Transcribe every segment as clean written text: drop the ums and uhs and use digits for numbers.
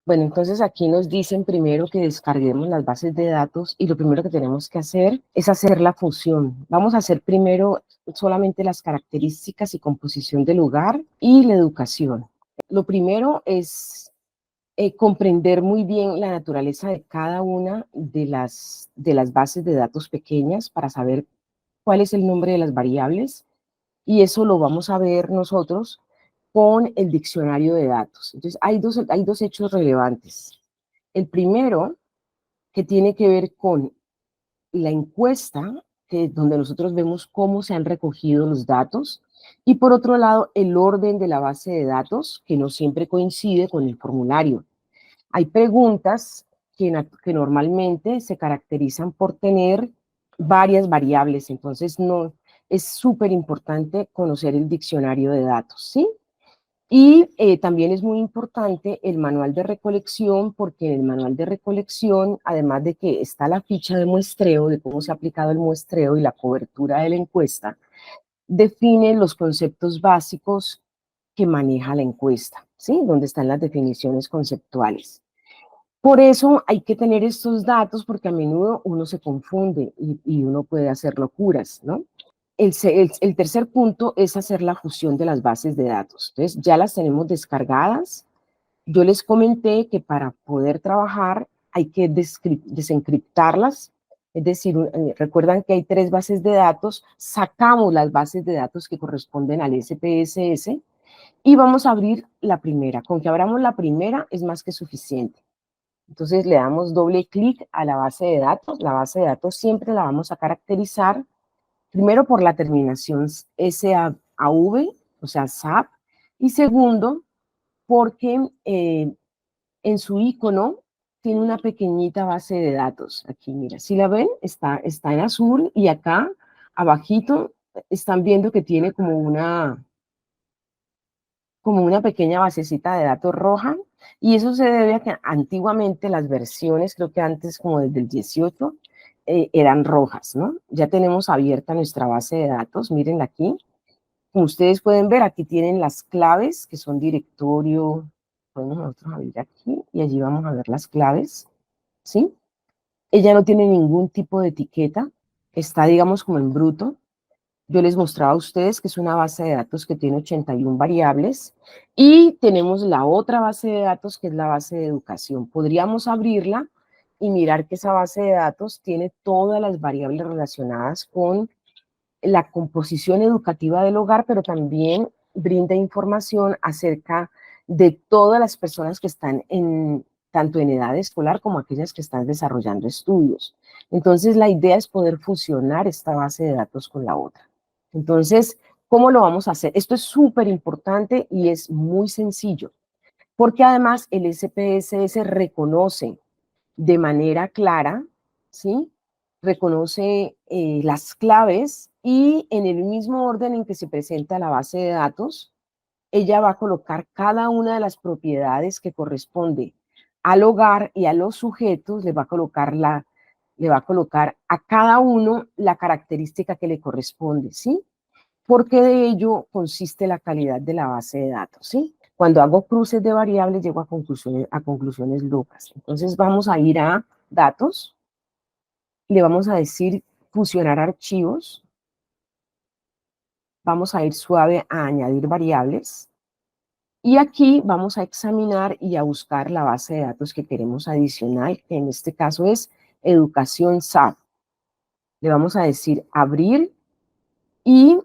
Bueno, entonces aquí nos dicen primero que descarguemos las bases de datos y lo primero que tenemos que hacer es hacer la fusión. Vamos a hacer primero solamente las características y composición del lugar y la educación. Lo primero es comprender muy bien la naturaleza de cada una de las bases de datos pequeñas para saber cuál es el nombre de las variables, y eso lo vamos a ver nosotros con el diccionario de datos. Entonces, hay dos hechos relevantes. El primero, que tiene que ver con la encuesta, donde nosotros vemos cómo se han recogido los datos, y por otro lado, el orden de la base de datos, que no siempre coincide con el formulario. Hay preguntas que normalmente se caracterizan por tener varias variables, entonces no, es súper importante conocer el diccionario de datos, ¿sí? Y también es muy importante el manual de recolección, porque en el manual de recolección, además de que está la ficha de muestreo, de cómo se ha aplicado el muestreo y la cobertura de la encuesta, define los conceptos básicos que maneja la encuesta, ¿sí? Donde están las definiciones conceptuales. Por eso hay que tener estos datos, porque a menudo uno se confunde y uno puede hacer locuras, ¿no? El tercer punto es hacer la fusión de las bases de datos. Entonces, ya las tenemos descargadas. Yo les comenté que para poder trabajar hay que desencriptarlas. Es decir, recuerdan que hay 3 bases de datos, sacamos las bases de datos que corresponden al SPSS y vamos a abrir la primera. Con que abramos la primera es más que suficiente. Entonces le damos doble clic a la base de datos. La base de datos siempre la vamos a caracterizar primero por la terminación SAV, o sea, SAP, y segundo, porque en su icono tiene una pequeñita base de datos. Aquí, mira, si la ven, está en azul, y acá, abajito, están viendo que tiene como una pequeña basecita de datos roja, y eso se debe a que antiguamente las versiones, creo que antes como desde el 18, eran rojas, ¿no? Ya tenemos abierta nuestra base de datos, mírenla aquí. Como ustedes pueden ver, aquí tienen las claves, que son directorio, podemos nosotros abrir aquí, y allí vamos a ver las claves, ¿sí? Ella no tiene ningún tipo de etiqueta, está, digamos, como en bruto. Yo les mostraba a ustedes que es una base de datos que tiene 81 variables, y tenemos la otra base de datos que es la base de educación. Podríamos abrirla y mirar que esa base de datos tiene todas las variables relacionadas con la composición educativa del hogar, pero también brinda información acerca de todas las personas que están tanto en edad escolar como aquellas que están desarrollando estudios. Entonces, la idea es poder fusionar esta base de datos con la otra. Entonces, ¿cómo lo vamos a hacer? Esto es súper importante y es muy sencillo, porque además el SPSS reconoce de manera clara, ¿sí? Reconoce las claves, y en el mismo orden en que se presenta la base de datos, ella va a colocar cada una de las propiedades que corresponde al hogar, y a los sujetos le va a colocar a cada uno la característica que le corresponde, ¿sí? Porque de ello consiste la calidad de la base de datos, ¿sí? Cuando hago cruces de variables, llego a conclusiones locas. Entonces vamos a ir a datos, le vamos a decir fusionar archivos, vamos a ir suave a añadir variables, y aquí vamos a examinar y a buscar la base de datos que queremos adicional, que en este caso es educación SAP. Le vamos a decir abrir, y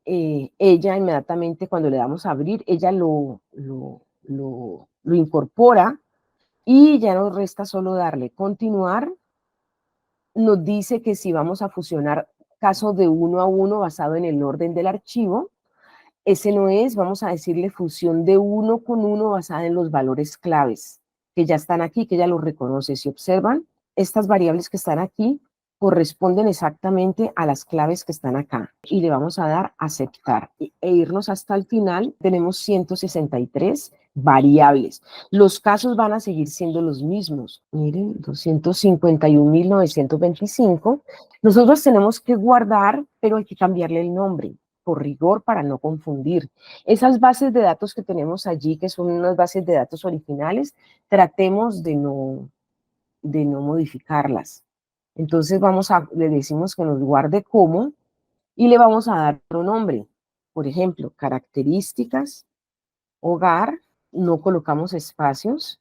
ella inmediatamente, cuando le damos a abrir, ella lo incorpora, y ya nos resta solo darle continuar. Nos dice que si vamos a fusionar casos de 1 a 1 basado en el orden del archivo, ese no es. Vamos a decirle fusión de 1 con 1 basada en los valores claves, que ya están aquí, que ella los reconoce. Si observan, estas variables que están aquí corresponden exactamente a las claves que están acá. Y le vamos a dar aceptar e irnos hasta el final. Tenemos 163 variables. Los casos van a seguir siendo los mismos. Miren, 251.925. Nosotros tenemos que guardar, pero hay que cambiarle el nombre. por rigor para no confundir. Esas bases de datos que tenemos allí, que son unas bases de datos originales, tratemos de no modificarlas. Entonces le decimos que nos guarde como y le vamos a dar otro nombre. Por ejemplo, características, hogar, no colocamos espacios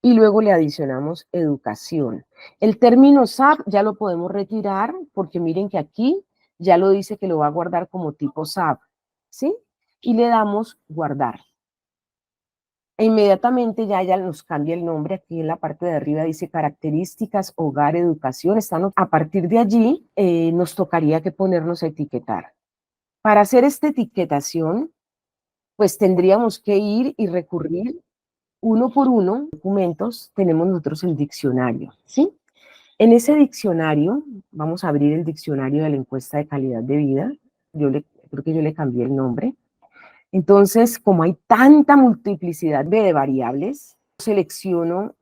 y luego le adicionamos educación. El término SAP ya lo podemos retirar porque miren que aquí ya lo dice que lo va a guardar como tipo SAP, ¿sí? Y le damos guardar. E inmediatamente ya nos cambia el nombre, aquí en la parte de arriba dice características, hogar, educación, a partir de allí nos tocaría que ponernos a etiquetar. Para hacer esta etiquetación, pues tendríamos que ir y recurrir uno por uno, documentos, tenemos nosotros el diccionario, ¿sí? En ese diccionario, vamos a abrir el diccionario de la encuesta de calidad de vida, creo que yo le cambié el nombre. Entonces, como hay tanta multiplicidad de variables, selecciono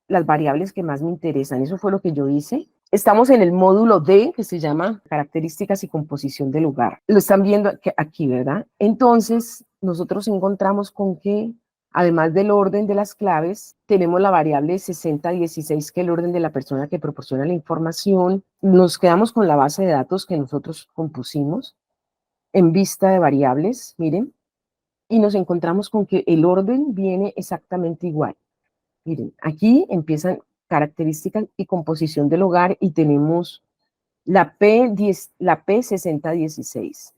las variables que más me interesan. Eso fue lo que yo hice. Estamos en el módulo D, que se llama características y composición del lugar. Lo están viendo aquí, ¿verdad? Entonces, nosotros encontramos con que, además del orden de las claves, tenemos la variable 6016, que es el orden de la persona que proporciona la información. Nos quedamos con la base de datos que nosotros compusimos en vista de variables, miren, y nos encontramos con que el orden viene exactamente igual. Miren, aquí empiezan características y composición del hogar y tenemos la P6016.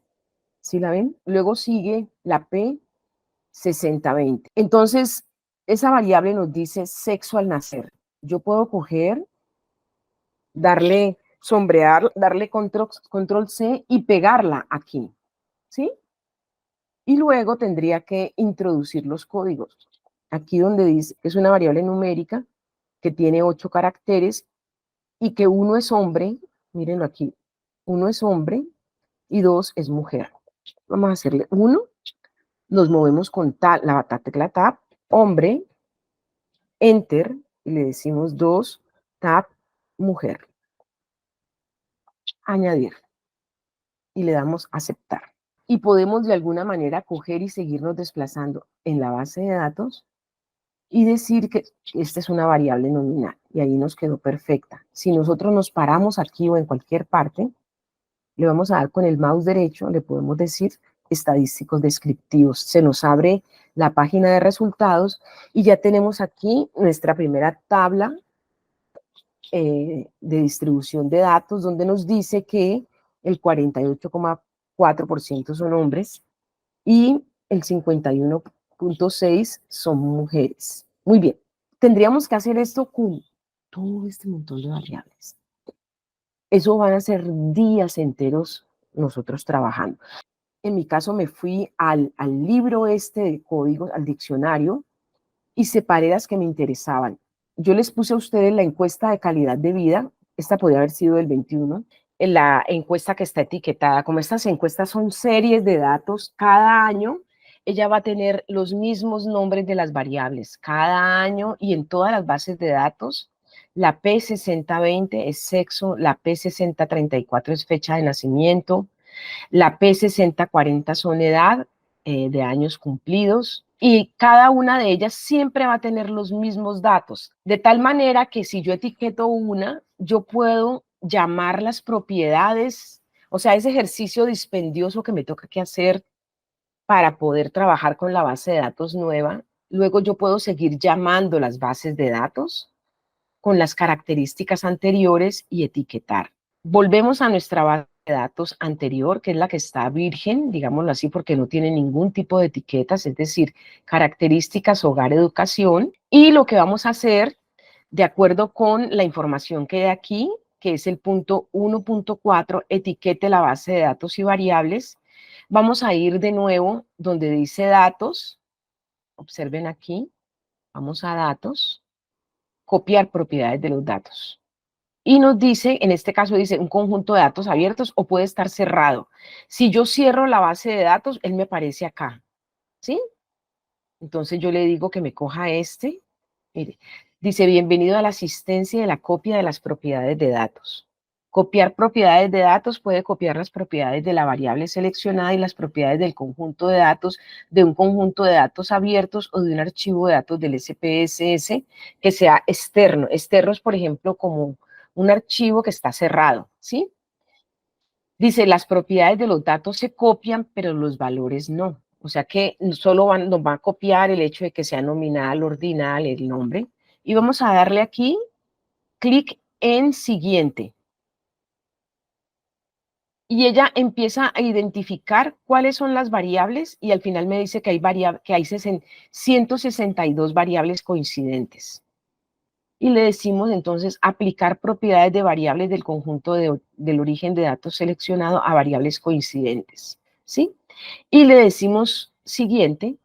¿Sí la ven? Luego sigue la P6020. Entonces, esa variable nos dice sexo al nacer. Yo puedo coger, darle sombrear, darle control C y pegarla aquí, ¿sí? Y luego tendría que introducir los códigos. Aquí donde dice que es una variable numérica que tiene 8 caracteres y que uno es hombre, mírenlo aquí, uno es hombre y 2 es mujer. Vamos a hacerle 1, nos movemos con la tecla Tab, hombre, Enter, y le decimos 2, Tab, mujer. Añadir, y le damos aceptar. Y podemos de alguna manera coger y seguirnos desplazando en la base de datos y decir que esta es una variable nominal, y ahí nos quedó perfecta. Si nosotros nos paramos aquí o en cualquier parte, le vamos a dar con el mouse derecho, le podemos decir estadísticos descriptivos. Se nos abre la página de resultados y ya tenemos aquí nuestra primera tabla de distribución de datos, donde nos dice que el 48,4% son hombres y el 51,6% son mujeres. Muy bien, tendríamos que hacer esto con todo este montón de variables. Eso van a ser días enteros nosotros trabajando. En mi caso me fui al libro este de códigos, al diccionario, y separé las que me interesaban. Yo les puse a ustedes la encuesta de calidad de vida, esta podría haber sido del 21, en la encuesta que está etiquetada. Como estas encuestas son series de datos, cada año ella va a tener los mismos nombres de las variables, cada año y en todas las bases de datos. La P6020 es sexo, la P6034 es fecha de nacimiento, la P6040 son edad de años cumplidos y cada una de ellas siempre va a tener los mismos datos, de tal manera que si yo etiqueto una, yo puedo llamar las propiedades, o sea, ese ejercicio dispendioso que me toca que hacer para poder trabajar con la base de datos nueva. Luego yo puedo seguir llamando las bases de datos con las características anteriores y etiquetar. Volvemos a nuestra base de datos anterior, que es la que está virgen, digámoslo así, porque no tiene ningún tipo de etiquetas, es decir, características, hogar, educación, y lo que vamos a hacer, de acuerdo con la información que hay aquí, que es el punto 1.4, etiquete la base de datos y variables, vamos a ir de nuevo donde dice datos, observen aquí, vamos a datos, copiar propiedades de los datos. Y nos dice, en este caso dice un conjunto de datos abiertos o puede estar cerrado. Si yo cierro la base de datos, él me aparece acá, ¿sí? Entonces yo le digo que me coja este, mire, dice bienvenido a la asistencia de la copia de las propiedades de datos. Copiar propiedades de datos puede copiar las propiedades de la variable seleccionada y las propiedades del conjunto de datos, de un conjunto de datos abiertos o de un archivo de datos del SPSS que sea externo. Externo es, por ejemplo, como un archivo que está cerrado, ¿sí? Dice, las propiedades de los datos se copian, pero los valores no. O sea que solo nos va a copiar el hecho de que sea nominal, ordinal, el nombre. Y vamos a darle aquí clic en siguiente. Y ella empieza a identificar cuáles son las variables y al final me dice que hay 162 variables coincidentes. Y le decimos entonces aplicar propiedades de variables del conjunto del origen de datos seleccionado a variables coincidentes, ¿sí? Y le decimos siguiente,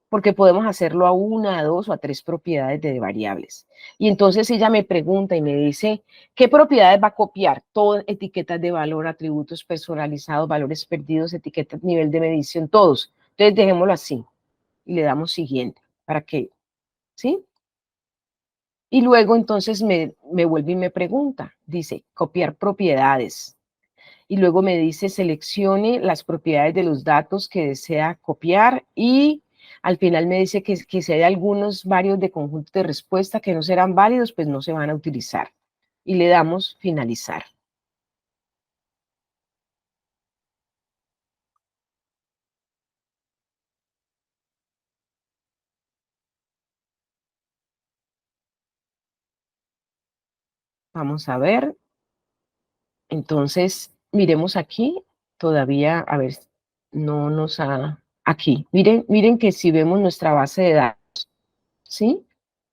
porque podemos hacerlo a una, a dos o a tres propiedades de variables. Y entonces ella me pregunta y me dice, ¿qué propiedades va a copiar? Todas etiquetas de valor, atributos personalizados, valores perdidos, etiquetas, nivel de medición, todos. Entonces dejémoslo así y le damos siguiente para que, ¿sí? Y luego entonces me vuelve y me pregunta, dice, copiar propiedades. Y luego me dice, seleccione las propiedades de los datos que desea copiar y al final me dice que si hay algunos varios de conjuntos de respuesta que no serán válidos, pues no se van a utilizar. Y le damos finalizar. Vamos a ver. Entonces, miremos aquí. Todavía, a ver, no nos ha... Aquí, miren que si vemos nuestra base de datos, ¿sí?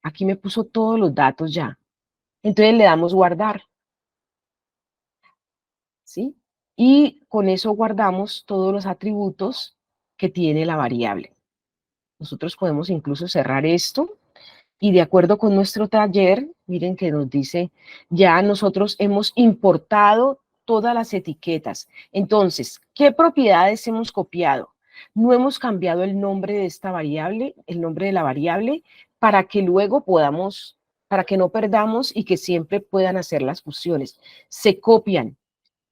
Aquí me puso todos los datos ya. Entonces le damos guardar, ¿sí? Y con eso guardamos todos los atributos que tiene la variable. Nosotros podemos incluso cerrar esto y de acuerdo con nuestro taller, miren que nos dice, ya nosotros hemos importado todas las etiquetas. Entonces, ¿qué propiedades hemos copiado? No hemos cambiado el nombre de esta variable, el nombre de la variable, para que luego podamos, para que no perdamos y que siempre puedan hacer las fusiones. Se copian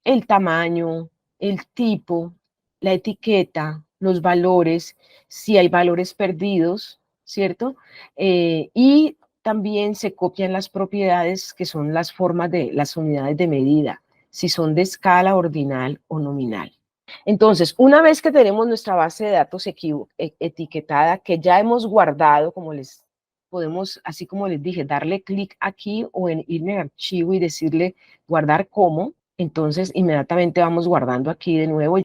el tamaño, el tipo, la etiqueta, los valores, si hay valores perdidos, ¿cierto? Y también se copian las propiedades que son las formas de las unidades de medida, si son de escala, ordinal o nominal. Entonces, una vez que tenemos nuestra base de datos etiquetada, que ya hemos guardado, como les podemos, así como les dije, darle clic aquí o en irme al archivo y decirle guardar como, entonces inmediatamente vamos guardando aquí de nuevo.